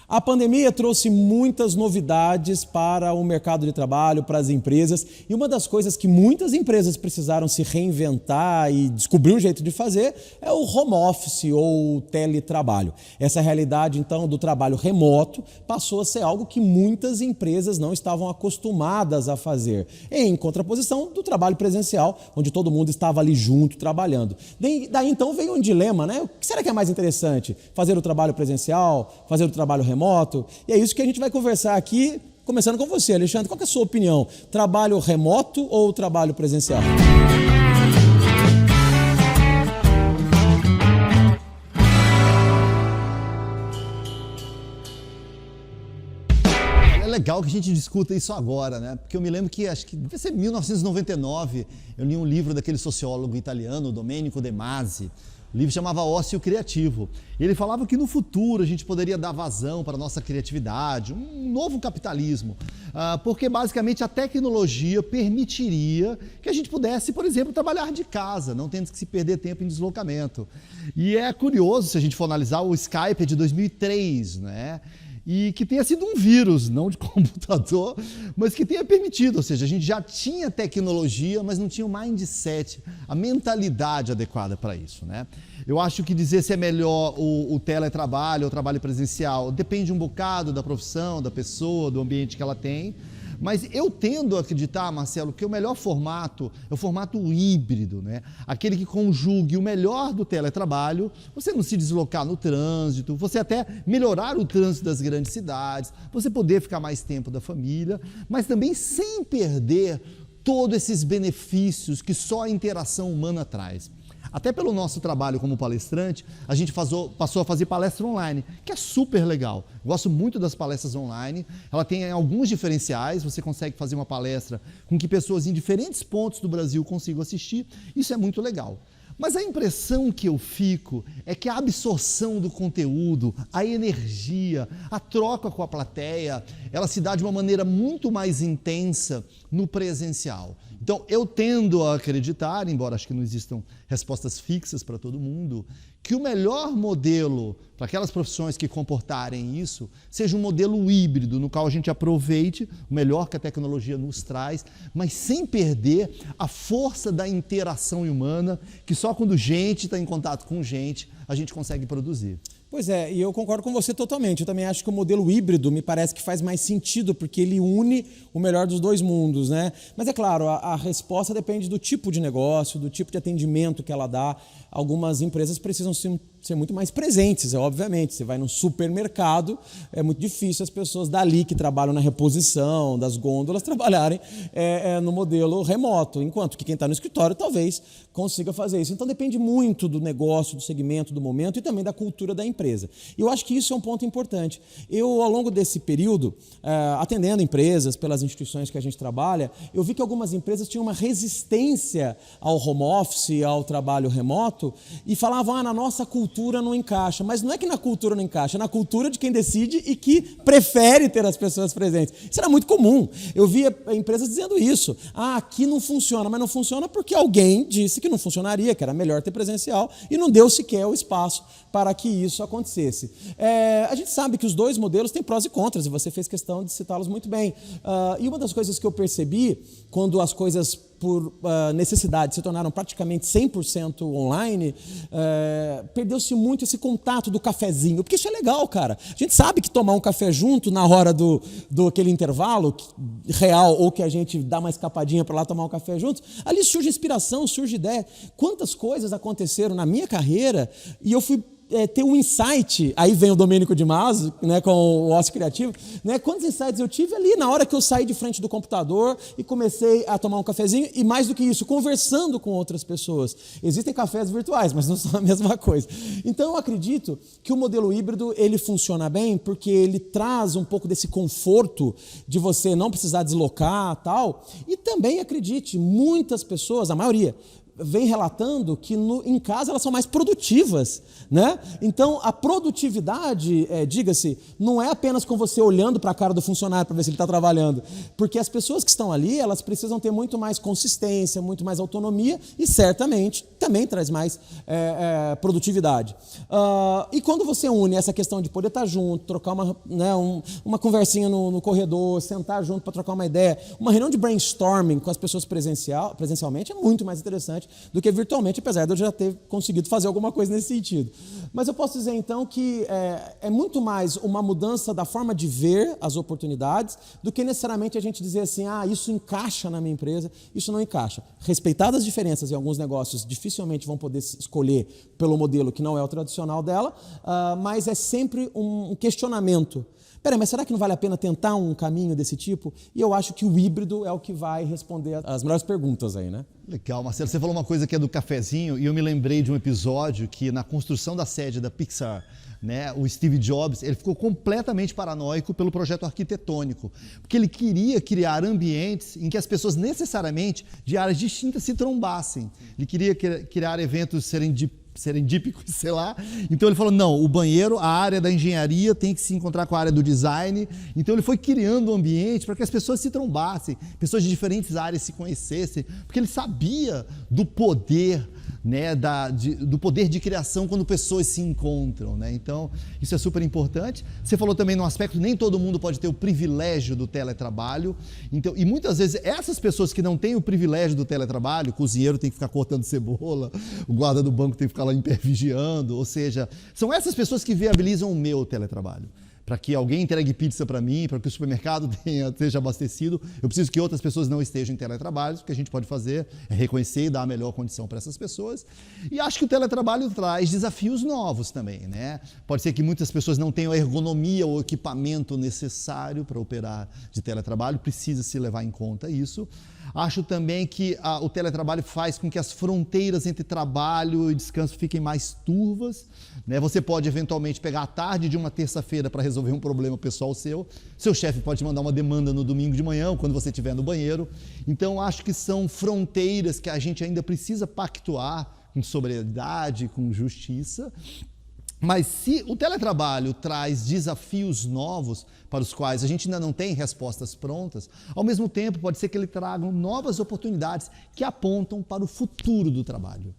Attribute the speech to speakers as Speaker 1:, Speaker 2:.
Speaker 1: A pandemia trouxe muitas novidades para o mercado de trabalho, para as empresas, e uma das coisas que muitas empresas precisaram se reinventar e descobrir um jeito de fazer é o home office ou teletrabalho. Essa realidade, então, do trabalho remoto passou a ser algo que muitas empresas não estavam acostumadas a fazer, em contraposição do trabalho presencial, onde todo mundo estava ali junto, trabalhando. Daí então veio um dilema, né? O que será que é mais interessante? Fazer o trabalho presencial, fazer o trabalho remoto? E é isso que a gente vai conversar aqui, começando com você, Alexandre. Qual que é a sua opinião? Trabalho remoto ou trabalho presencial?
Speaker 2: É legal que a gente discuta isso agora, né? Porque eu me lembro que, acho que devia ser 1999, eu li um livro daquele sociólogo italiano, Domenico De Masi. O livro chamava Ócio Criativo. E ele falava que no futuro a gente poderia dar vazão para a nossa criatividade, um novo capitalismo, porque basicamente a tecnologia permitiria que a gente pudesse, por exemplo, trabalhar de casa, não tendo que se perder tempo em deslocamento. E é curioso, se a gente for analisar, o Skype é de 2003, né? E que tenha sido um vírus, não de computador, mas que tenha permitido, ou seja, a gente já tinha tecnologia, mas não tinha o mindset, a mentalidade adequada para isso, né? Eu acho que dizer se é melhor o teletrabalho ou o trabalho presencial depende um bocado da profissão, da pessoa, do ambiente que ela tem. Mas eu tendo a acreditar, Marcelo, que o melhor formato é o formato híbrido, né? Aquele que conjugue o melhor do teletrabalho, você não se deslocar no trânsito, você até melhorar o trânsito das grandes cidades, você poder ficar mais tempo da família, mas também sem perder todos esses benefícios que só a interação humana traz. Até pelo nosso trabalho como palestrante, a gente passou a fazer palestra online, que é super legal. Gosto muito das palestras online, ela tem alguns diferenciais, você consegue fazer uma palestra com que pessoas em diferentes pontos do Brasil consigam assistir, isso é muito legal. Mas a impressão que eu fico é que a absorção do conteúdo, a energia, a troca com a plateia, ela se dá de uma maneira muito mais intensa no presencial. Então, eu tendo a acreditar, embora acho que não existam respostas fixas para todo mundo, que o melhor modelo para aquelas profissões que comportarem isso seja um modelo híbrido, no qual a gente aproveite o melhor que a tecnologia nos traz, mas sem perder a força da interação humana, que só quando gente está em contato com gente, a gente consegue produzir.
Speaker 1: Pois é, e eu concordo com você totalmente. Eu também acho que o modelo híbrido me parece que faz mais sentido, porque ele une o melhor dos dois mundos, né? Mas é claro, a resposta depende do tipo de negócio, do tipo de atendimento que ela dá. Algumas empresas precisam ser muito mais presentes, obviamente. Você vai no supermercado, é muito difícil as pessoas dali que trabalham na reposição, das gôndolas, trabalharem no modelo remoto, enquanto que quem está no escritório talvez consiga fazer isso. Então depende muito do negócio, do segmento, do momento e também da cultura da empresa. E eu acho que isso é um ponto importante. Eu, ao longo desse período, atendendo empresas, pelas instituições que a gente trabalha, eu vi que algumas empresas tinham uma resistência ao home office, ao trabalho remoto, e falavam, na nossa cultura não encaixa. Mas não é que na cultura não encaixa, é na cultura de quem decide e que prefere ter as pessoas presentes. Isso era muito comum. Eu via empresas dizendo isso. Aqui não funciona, mas não funciona porque alguém disse que não funcionaria, que era melhor ter presencial, e não deu sequer o espaço para que isso acontecesse. A gente sabe que os dois modelos têm prós e contras, e você fez questão de citá-los muito bem. E uma das coisas que eu percebi, quando as coisas por necessidade se tornaram praticamente 100% online, perdeu-se muito esse contato do cafezinho, porque isso é legal, cara. A gente sabe que tomar um café junto na hora do aquele intervalo real, ou que a gente dá uma escapadinha para lá tomar um café juntos, ali surge inspiração, surge ideia. Quantas coisas aconteceram na minha carreira e eu fui ter um insight, aí vem o Domenico De Masi, né, com o Ócio Criativo, né, quantos insights eu tive ali na hora que eu saí de frente do computador e comecei a tomar um cafezinho, e mais do que isso, conversando com outras pessoas. Existem cafés virtuais, mas não são a mesma coisa. Então eu acredito que o modelo híbrido, ele funciona bem porque ele traz um pouco desse conforto de você não precisar deslocar, tal, e também, acredite, muitas pessoas, a maioria, vem relatando que em casa elas são mais produtivas, né? Então, a produtividade, diga-se, não é apenas com você olhando para a cara do funcionário para ver se ele está trabalhando, porque as pessoas que estão ali, elas precisam ter muito mais consistência, muito mais autonomia e certamente também traz mais produtividade. E quando você une essa questão de poder estar junto, trocar uma conversinha no corredor, sentar junto para trocar uma ideia, uma reunião de brainstorming com as pessoas presencialmente é muito mais interessante do que virtualmente, apesar de eu já ter conseguido fazer alguma coisa nesse sentido. Mas eu posso dizer, então, que é muito mais uma mudança da forma de ver as oportunidades do que necessariamente a gente dizer assim, isso encaixa na minha empresa, isso não encaixa. Respeitadas as diferenças em alguns negócios, dificilmente vão poder escolher pelo modelo que não é o tradicional dela, mas é sempre um questionamento. Peraí, mas será que não vale a pena tentar um caminho desse tipo? E eu acho que o híbrido é o que vai responder as melhores perguntas aí, né?
Speaker 2: Legal, Marcelo. Você falou uma coisa que é do cafezinho e eu me lembrei de um episódio que na construção da sede da Pixar, né, o Steve Jobs, ele ficou completamente paranoico pelo projeto arquitetônico, porque ele queria criar ambientes em que as pessoas necessariamente de áreas distintas se trombassem. Ele queria criar eventos serendípicos, sei lá. Então ele falou, não, o banheiro, a área da engenharia tem que se encontrar com a área do design. Então ele foi criando um ambiente para que as pessoas se trombassem, pessoas de diferentes áreas se conhecessem, porque ele sabia do poder, né, do poder de criação quando pessoas se encontram, né? Então, isso é super importante. Você falou também no aspecto, nem todo mundo pode ter o privilégio do teletrabalho. Então, e muitas vezes, essas pessoas que não têm o privilégio do teletrabalho, o cozinheiro tem que ficar cortando cebola, o guarda do banco tem que ficar lá vigiando, ou seja, são essas pessoas que viabilizam o meu teletrabalho. Para que alguém entregue pizza para mim, para que o supermercado esteja abastecido, eu preciso que outras pessoas não estejam em teletrabalho. O que a gente pode fazer é reconhecer e dar a melhor condição para essas pessoas. E acho que o teletrabalho traz desafios novos também, né? Pode ser que muitas pessoas não tenham a ergonomia ou o equipamento necessário para operar de teletrabalho, precisa se levar em conta isso. Acho também que o teletrabalho faz com que as fronteiras entre trabalho e descanso fiquem mais turvas, né? Você pode eventualmente pegar a tarde de uma terça-feira para resolver um problema pessoal seu chefe pode mandar uma demanda no domingo de manhã ou quando você estiver no banheiro. Então acho que são fronteiras que a gente ainda precisa pactuar com sobriedade, com justiça. Mas se o teletrabalho traz desafios novos para os quais a gente ainda não tem respostas prontas, ao mesmo tempo pode ser que ele traga novas oportunidades que apontam para o futuro do trabalho.